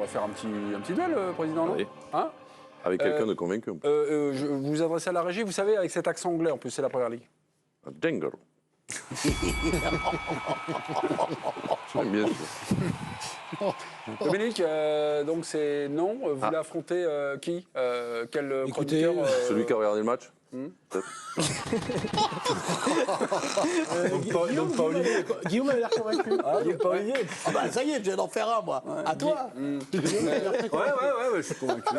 On va faire un petit duel, président, non? Oui. Hein? Avec quelqu'un de convaincu. Je vous adresse à la régie, vous savez, avec cet accent anglais, en plus, c'est la première ligue. Jungle. J'aime bien ça. Dominique, donc c'est non. Vous voulez affronter qui? Quel chroniqueur Celui qui a regardé le match. Donc pas Olivier. Guillaume a l'air convaincu. donc pas Olivier. Ah bah ça y est, je viens d'en faire un moi. À toi. Ouais, je suis convaincu.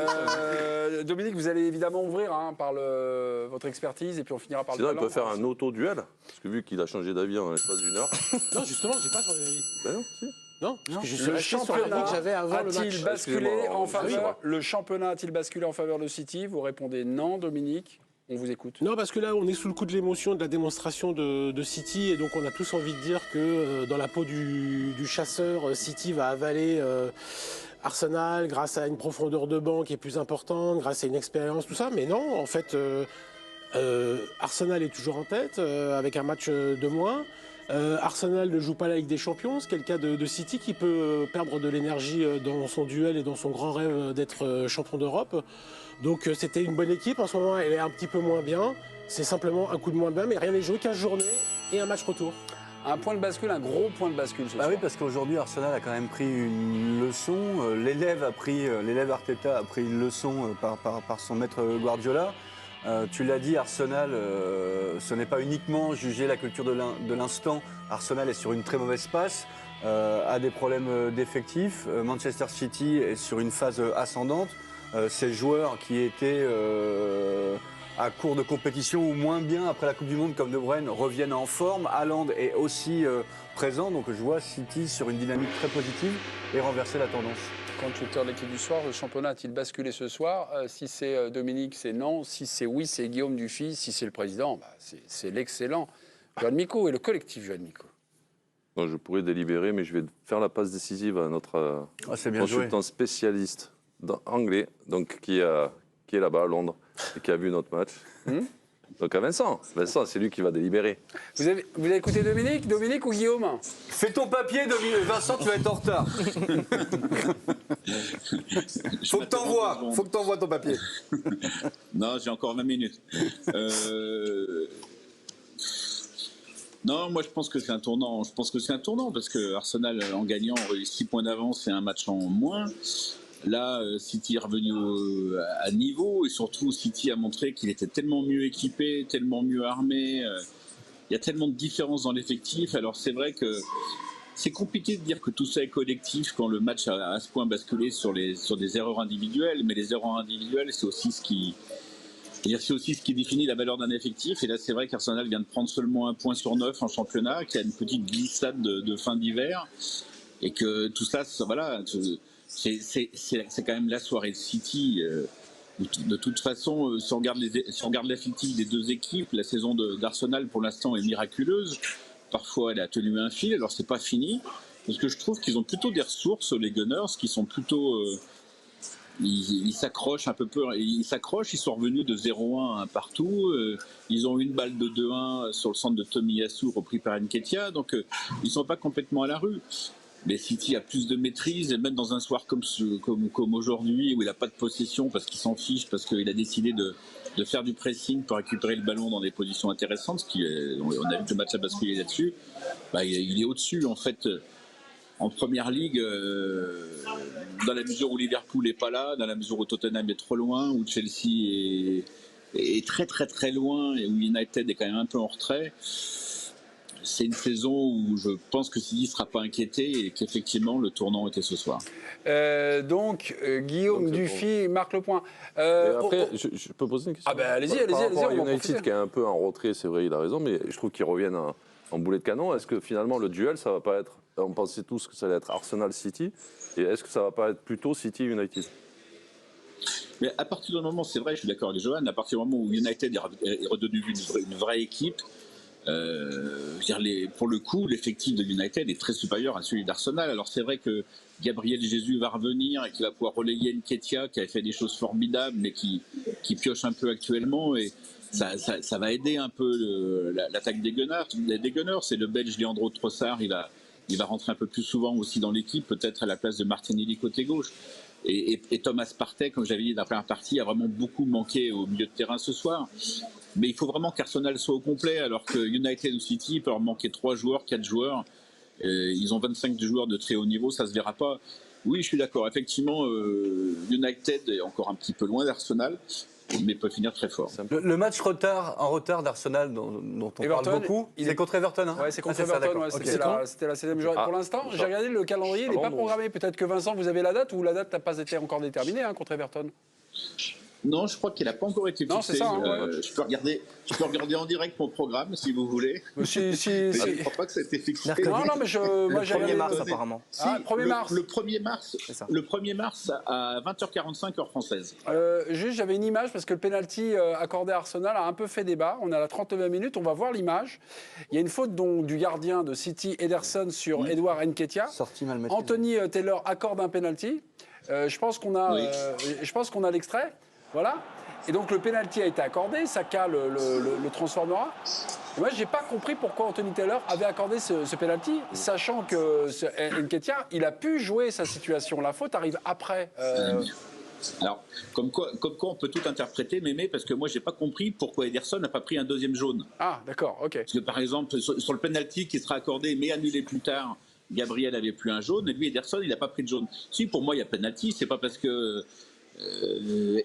Dominique, vous allez évidemment ouvrir par votre expertise et puis on finira par Sinon, le il peut faire un auto-duel. Parce que vu qu'il a changé d'avis en l'espace d'une heure. Non, justement, j'ai pas changé d'avis. Ben non, si. Non, parce que je suis Le resté sur l'avis que j'avais avant le match. a-t-il basculé Excusez-moi, en excusez-moi. faveur? Le championnat a-t-il basculé en faveur de City? Vous répondez non, Dominique. On vous écoute. Non, parce que là, on est sous le coup de l'émotion de la démonstration de City, et donc on a tous envie de dire que dans la peau du chasseur, City va avaler Arsenal grâce à une profondeur de banc qui est plus importante, grâce à une expérience, tout ça. Mais non, en fait, Arsenal est toujours en tête, avec un match de moins. Arsenal ne joue pas la Ligue des Champions, ce qui est le cas de City, qui peut perdre de l'énergie dans son duel et dans son grand rêve d'être champion d'Europe. Donc c'était une bonne équipe. En ce moment, elle est un petit peu moins bien. C'est simplement un coup de moins bien, mais rien n'est joué, 15 journées et un match retour. Un point de bascule, un gros point de bascule ce soir. Oui, parce qu'aujourd'hui, Arsenal a quand même pris une leçon. L'élève Arteta a pris une leçon par son maître Guardiola. Tu l'as dit, Arsenal, ce n'est pas uniquement juger la culture de l'instant. Arsenal est sur une très mauvaise passe, a des problèmes d'effectifs. Manchester City est sur une phase ascendante. Ces joueurs qui étaient à court de compétition ou moins bien après la Coupe du Monde comme De Bruyne reviennent en forme. Haaland est aussi présent, donc je vois City sur une dynamique très positive et renverser la tendance. Conducteur de l'équipe du soir, le championnat a-t-il basculé ce soir? Si c'est Dominique, c'est non. Si c'est oui, c'est Guillaume Dufy. Si c'est le président, c'est l'excellent Johan Miko et le collectif Johan Miko. Non, je pourrais délibérer, mais je vais faire la passe décisive à notre consultant spécialiste anglais, donc qui est là-bas à Londres et qui a vu notre match. Donc à Vincent, c'est lui qui va délibérer. Vous avez écouté Dominique ou Guillaume? Fais ton papier, Vincent, tu vas être en retard. Faut que t'envoies ton papier. Non, j'ai encore 20 minutes. Non, moi je pense que c'est un tournant. Parce que Arsenal, en gagnant, aurait eu 6 points d'avance et un match en moins. Là, City est revenu à niveau, et surtout City a montré qu'il était tellement mieux équipé, tellement mieux armé. Il y a tellement de différences dans l'effectif. Alors c'est vrai que c'est compliqué de dire que tout ça est collectif quand le match a à ce point basculé sur des erreurs individuelles. Mais les erreurs individuelles, c'est aussi ce qui définit la valeur d'un effectif. Et là, c'est vrai qu'Arsenal vient de prendre seulement 1 point sur 9 en championnat, qui a une petite glissade de fin d'hiver, et que tout ça, voilà. C'est quand même la soirée de City. De toute façon, si on regarde l'effectif des deux équipes, la saison d'Arsenal pour l'instant est miraculeuse. Parfois, elle a tenu un fil, alors c'est pas fini. Parce que je trouve qu'ils ont plutôt des ressources, les Gunners, qui sont plutôt... ils s'accrochent un peu, ils sont revenus de 0-1 partout. Ils ont une balle de 2-1 sur le centre de Tomiyasu repris par Nketiah, donc ils sont pas complètement à la rue. Mais City a plus de maîtrise, et même dans un soir comme aujourd'hui, où il n'a pas de possession parce qu'il s'en fiche, parce qu'il a décidé de faire du pressing pour récupérer le ballon dans des positions intéressantes, on a vu que le match a basculé là-dessus, il est au-dessus en fait. En première ligue, dans la mesure où Liverpool n'est pas là, dans la mesure où Tottenham est trop loin, où Chelsea est très très très loin, et où United est quand même un peu en retrait, c'est une saison où je pense que City ne sera pas inquiété et qu'effectivement le tournant était ce soir. Guillaume Dufy marque le point. Après, je peux poser une question? Allez-y. Par rapport à United qui est un peu en retrait, c'est vrai, il a raison, mais je trouve qu'ils reviennent en boulet de canon. Est-ce que finalement le duel, ça va pas être... On pensait tous que ça allait être Arsenal-City, et est-ce que ça va pas être plutôt City-United? Mais à partir du moment, c'est vrai, je suis d'accord avec Johan, à partir du moment où United est redevenu une vraie équipe, pour le coup, l'effectif de United est très supérieur à celui d'Arsenal. Alors c'est vrai que Gabriel Jesus va revenir et qu'il va pouvoir relayer Nketiah, qui a fait des choses formidables, mais qui pioche un peu actuellement, et ça va aider un peu l'attaque des Gunners. C'est le Belge Leandro Trossard, il il va rentrer un peu plus souvent aussi dans l'équipe, peut-être à la place de Martinelli côté gauche. Et Thomas Partey, comme j'avais dit dans la première partie, a vraiment beaucoup manqué au milieu de terrain ce soir. Mais il faut vraiment qu'Arsenal soit au complet, alors que United ou City peut leur manquer 3 joueurs, 4 joueurs. Ils ont 25 joueurs de très haut niveau, ça se verra pas. Oui, je suis d'accord. Effectivement, United est encore un petit peu loin d'Arsenal, mais peut finir très fort. Le match en retard d'Arsenal dont on Everton, parle beaucoup, c'est contre Everton. Hein, ouais, c'est contre Everton. Ouais, c'était la 16e journée. Pour l'instant, j'ai regardé le calendrier, il n'est pas programmé. Peut-être que Vincent, vous avez la date ou la date n'a pas été encore déterminée contre Everton. Non, je crois qu'il n'a pas encore été fixé. Non, c'est ça. Hein, je peux regarder en direct mon programme si vous voulez. Mais je ne crois pas que ça a été fixé. Non, mais moi j'ai regardé. 1er mars apparemment. Si, 1er mars. Le 1er mars à 20h45 heure française. Juste, j'avais une image parce que le penalty accordé à Arsenal a un peu fait débat. On est à la 39e minute, on va voir l'image. Il y a une faute du gardien de City, Ederson, sur Edouard Nketiah. Sorti mal maîtrisé. Anthony Taylor accorde un penalty. Je pense qu'on a l'extrait. Voilà. Et donc le penalty a été accordé, Saka le transformera. Et moi, j'ai pas compris pourquoi Anthony Taylor avait accordé ce penalty, sachant que Nketiah, il a pu jouer sa situation. La faute arrive après. Alors, comme quoi on peut tout interpréter, Mémé, parce que moi, j'ai pas compris pourquoi Ederson n'a pas pris un deuxième jaune. Ah, d'accord, ok. Parce que par exemple, sur le penalty qui sera accordé mais annulé plus tard, Gabriel avait plus un jaune, et lui, Ederson, il n'a pas pris de jaune. Si, pour moi, il y a penalty, c'est pas parce que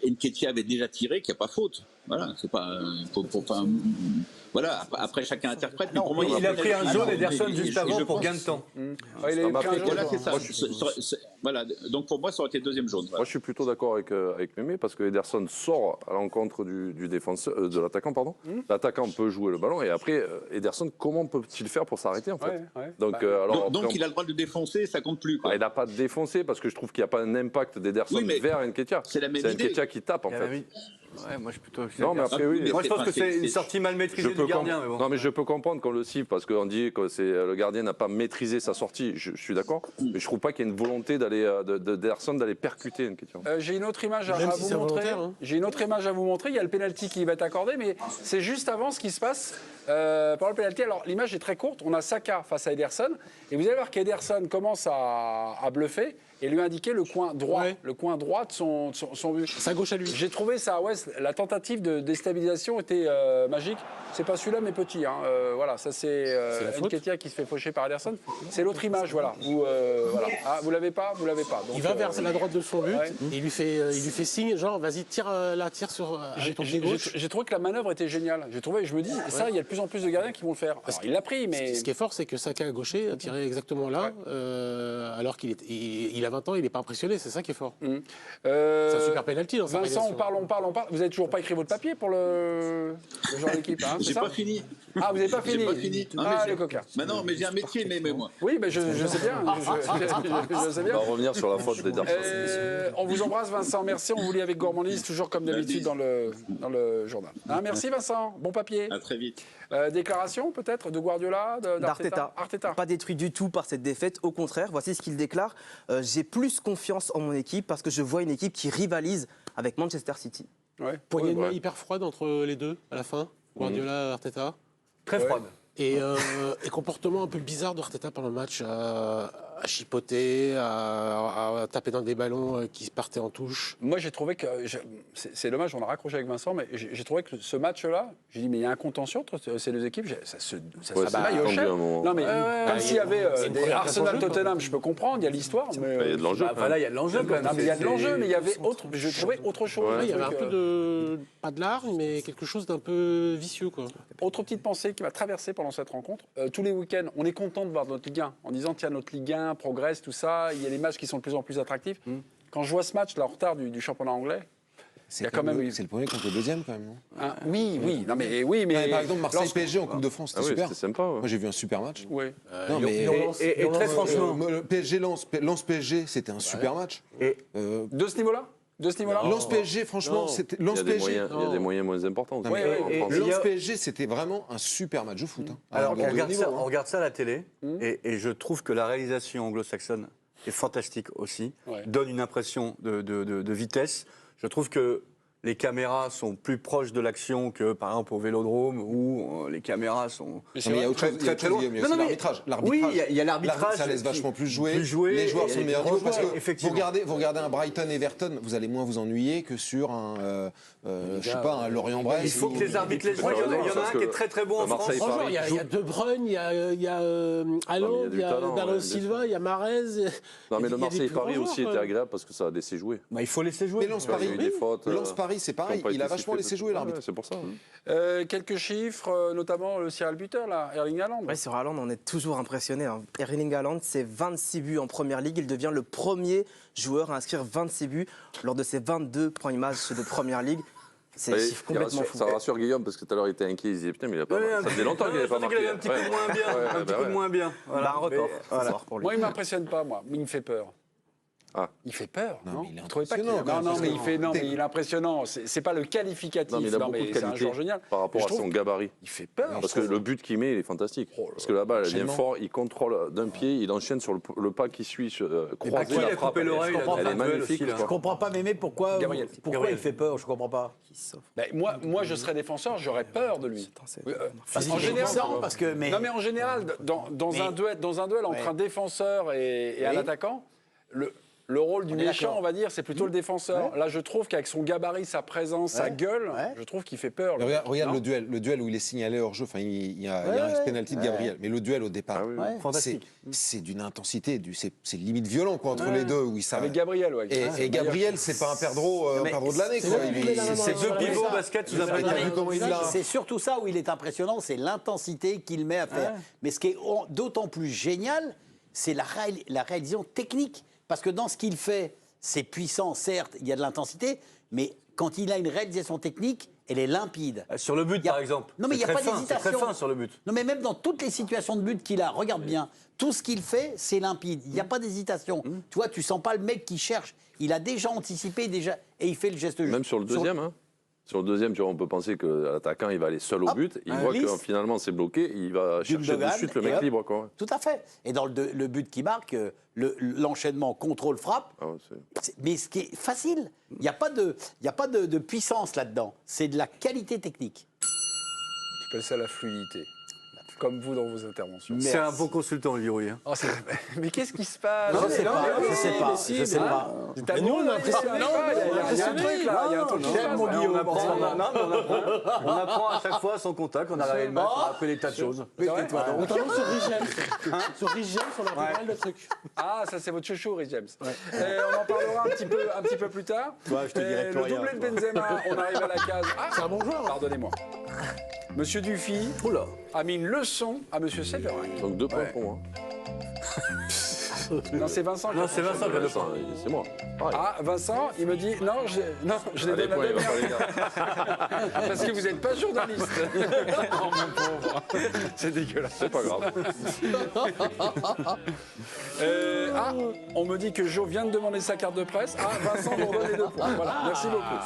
Nketiah avait déjà tiré qu'il n'y a pas faute. Voilà, c'est pas. Voilà, après chacun interprète. Mais pour moi, il a pris un jaune Ederson juste avant pour gain de temps. Voilà, c'est ça. Voilà, donc pour moi, ça aurait été le deuxième jaune. Voilà. Moi, je suis plutôt d'accord avec Mémé parce que Ederson sort à l'encontre du défenseur, de l'attaquant, pardon. L'attaquant peut jouer le ballon et après, Ederson, comment peut-il faire pour s'arrêter en fait? Donc, il a le droit de défoncer, ça compte plus. Quoi. Il n'a pas défoncé parce que je trouve qu'il n'y a pas un impact d'Ederson vers Nketiah. C'est la même idée. Nketiah qui tape en fait. Ouais, moi je suis plutôt. Non, mais après, oui. Moi je pense que c'est une sortie mal maîtrisée du gardien. Mais bon. Non, mais je peux comprendre qu'on le siffle parce qu'on dit que le gardien n'a pas maîtrisé sa sortie. Je suis d'accord, mais je trouve pas qu'il y ait une volonté d'Ederson d'aller percuter une question. J'ai une autre image à vous montrer. J'ai une autre image à vous montrer. Il y a le penalty qui va être accordé, mais c'est juste avant ce qui se passe par le penalty. Alors l'image est très courte. On a Saka face à Ederson, et vous allez voir qu'Ederson commence à bluffer et lui indiquer le coin droit, de son but. Sa gauche à lui. J'ai trouvé ça, la tentative de déstabilisation était magique. C'est pas celui-là, mais petit. Hein. Voilà, ça c'est Nketiah qui se fait faucher par Ederson. C'est l'autre image, voilà. Voilà. Ah, vous l'avez pas. Donc, il va vers la droite de son but et il lui fait signe, genre vas-y tire sur ton pied gauche. J'ai trouvé que la manœuvre était géniale. Je me dis, ça, il y a de plus en plus de gardiens qui vont le faire. Alors, il l'a pris, mais ce qui est fort, c'est que Saka gaucher a tiré exactement là, alors qu'il a 20 ans, il n'est pas impressionné. C'est ça qui est fort. C'est un super penalty. Vincent, on parle. Vous n'avez toujours pas écrit votre papier pour le genre d'équipe, hein? J'ai pas fini. Ah, vous n'avez pas fini? J'ai pas fini. Le coquin. Non, mais j'ai un métier, mais moi. Oui, je sais bien. Je sais bien. On va revenir sur la faute d'Ederson. On vous embrasse, Vincent. Merci. On vous lit avec gourmandise, toujours comme d'habitude dans le journal. Merci, Vincent. Bon papier. À très vite. Déclaration peut-être de Guardiola, d'Arteta. Pas détruit du tout par cette défaite. Au contraire, voici ce qu'il déclare. J'ai plus confiance en mon équipe parce que je vois une équipe qui rivalise avec Manchester City. Poignée de main hyper froide entre les deux à la fin. Guardiola, Arteta. Très froide. Et comportement un peu bizarre d'Arteta pendant le match, à chipoter, à taper dans des ballons qui partaient en touche. Moi, j'ai trouvé que... C'est dommage, on a raccroché avec Vincent, mais j'ai trouvé que ce match-là, j'ai dit, mais il y a un contentieux entre ces deux équipes, ça se maillochait. Non, mais comme s'il y avait des Arsenal-Tottenham, je peux comprendre, il y a l'histoire. Il y a de l'enjeu. Là, il y a de l'enjeu quand même. Il y a de l'enjeu, mais il y avait je trouvais autre chose. Il y avait un peu de... pas de larme, mais quelque chose d'un peu vicieux, quoi. Autre petite pensée qui m'a traversé pendant cette rencontre. Tous les week-ends, on est content de voir notre Ligue 1 en disant, tiens, notre Ligue 1 progresse, tout ça. Il y a des matchs qui sont de plus en plus attractifs. Quand je vois ce match, là, en retard du championnat anglais, c'est le premier contre le deuxième, quand même, non? Oui. Par exemple, Marseille-PSG en Coupe de France, c'était super. C'était sympa. Moi, j'ai vu un super match. Oui. Et très franchement, Le PSG Lens-PSG, c'était un super match. De ce niveau-là Lens-PSG, franchement, c'était Il y a des moyens moins importants. Lens-PSG, c'était vraiment un super match de foot. alors on regarde ça à la télé et je trouve que la réalisation anglo-saxonne est fantastique aussi, donne une impression de vitesse. Je trouve que les caméras sont plus proches de l'action que, par exemple, au Vélodrome, où les caméras sont Non, mais il y a autre chose, très loin. il y a aussi l'arbitrage. Oui, il y a l'arbitrage. Ça laisse vachement plus jouer. et Les joueurs sont les meilleurs grands niveau parce joueurs, que effectivement. vous regardez un Brighton-Everton, vous allez moins vous ennuyer que sur un, je sais pas, un Lorient-Brest. Il faut que les arbitres les jouent. Il y en a un qui est très très bon en France. Franchement, il y a De Bruyne, il y a Haaland, il y a Bernardo Silva, il y a Mahrez. Non, mais le Marseille-Paris aussi était agréable parce que ça a laissé jouer. Bah, il faut laisser jouer. Mais Lens-Paris, c'est pareil, il a vachement laissé jouer l'arbitre. C'est pour ça. Quelques chiffres, notamment le serial buteur, là, Erling Haaland. Ouais, sur Haaland, on est toujours impressionné. Hein. Erling Haaland, c'est 26 buts en première ligue. Il devient le premier joueur à inscrire 26 buts lors de ses 22 premiers matchs de première ligue. C'est un chiffre complètement fou. Ça rassure Guillaume parce que tout à l'heure il était inquiet. Il disait putain, mais il a pas. Ça faisait longtemps qu'il n'avait pas marqué. Il avait un petit coup de moins bien. Un petit coup de moins bien. Voilà, un record. Voilà. Pour lui. Moi, il m'impressionne pas, moi. Mais il me fait peur. Ah. Il fait peur, non, mais il est Vous trouvez pas qu'il impressionnant, non, quand même, mais il est impressionnant. C'est pas le qualificatif. Non, mais il a beaucoup de c'est un qualité joueur génial. par rapport à son gabarit. Il fait peur. Parce que le but qu'il met, il est fantastique. Parce que la balle, elle vient fort, il contrôle d'un pied, il enchaîne sur le pas qui suit, croisé qui la a frappe. coupé l'oreille, Elle est magnifique. Je comprends pas, Mémé, pourquoi il fait peur. Je comprends pas. Ben, moi, je serais défenseur, j'aurais peur de lui. En général, parce que Non, mais en général, dans un duel entre un défenseur et un attaquant, le rôle du méchant, on va dire, c'est plutôt le défenseur. Ouais. Là, je trouve qu'avec son gabarit, sa présence, sa gueule, je trouve qu'il fait peur. Regarde le duel où il est signalé hors jeu. Enfin, il y a un penalty de Gabriel, mais le duel au départ, c'est d'une intensité, c'est limite violent quoi, entre les deux. Où avec Gabriel, et Gabriel, c'est pas un perdreau de l'année. C'est deux pivots basket sous un panier. C'est surtout ça où il est impressionnant, c'est l'intensité qu'il met à faire. Mais ce qui est d'autant plus génial, c'est la réalisation technique. Parce que dans ce qu'il fait, c'est puissant, certes, il y a de l'intensité, mais quand il a une réalisation technique, elle est limpide. Sur le but, par exemple. Non, mais il n'y a pas d'hésitation. C'est très fin sur le but. Non, mais même dans toutes les situations de but qu'il a, regarde bien, tout ce qu'il fait, c'est limpide. Il n'y a pas d'hésitation. Tu vois, tu sens pas le mec qui cherche. Il a déjà anticipé, et il fait le geste juste. Même sur le deuxième, Sur le deuxième, tu vois, on peut penser que l'attaquant il va aller seul au but. Il voit que finalement c'est bloqué, il va chercher de suite le mec libre. Quoi. Tout à fait. Et dans le but qui marque, l'enchaînement contrôle-frappe, mais ce qui est facile, il n'y a pas de puissance là-dedans. C'est de la qualité technique. J'appelle ça la fluidité. Comme vous dans vos interventions. C'est un bon consultant, Giroud. Oh, mais qu'est-ce qui se passe? Je ne sais pas. Nous, on a impressionné. Il y a un truc là. Il y a un truc. On apprend à chaque fois son contact. On a regardé le match, on a appris des tas de choses. Notamment sur Rhys James. Sur Rhys James, on a appris pas mal de trucs. Ah, ça c'est votre chouchou, Rhys James. On en parlera un petit peu plus tard. Le doublé de Benzema, on arrive à la case. C'est un bon joueur. Pardonnez-moi. Monsieur Dufy a mis une leçon à Monsieur Séverin. Donc 2 points pour moi. Non, c'est Vincent. Non, c'est Vincent qui a 2 points. C'est moi. Ah, Vincent, il me dit non, je les donne à dernière. Parce que vous n'êtes pas journaliste. Oh mon pauvre. C'est dégueulasse. C'est pas grave. On me dit que Jo vient de demander sa carte de presse. Ah, Vincent vous redonne les 2 points. Voilà, merci beaucoup.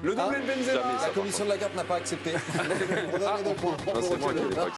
Le doublé de Benzema. La commission de la carte n'a pas accepté. On donne les 2 points. C'est moi qui l'ai pas accepté.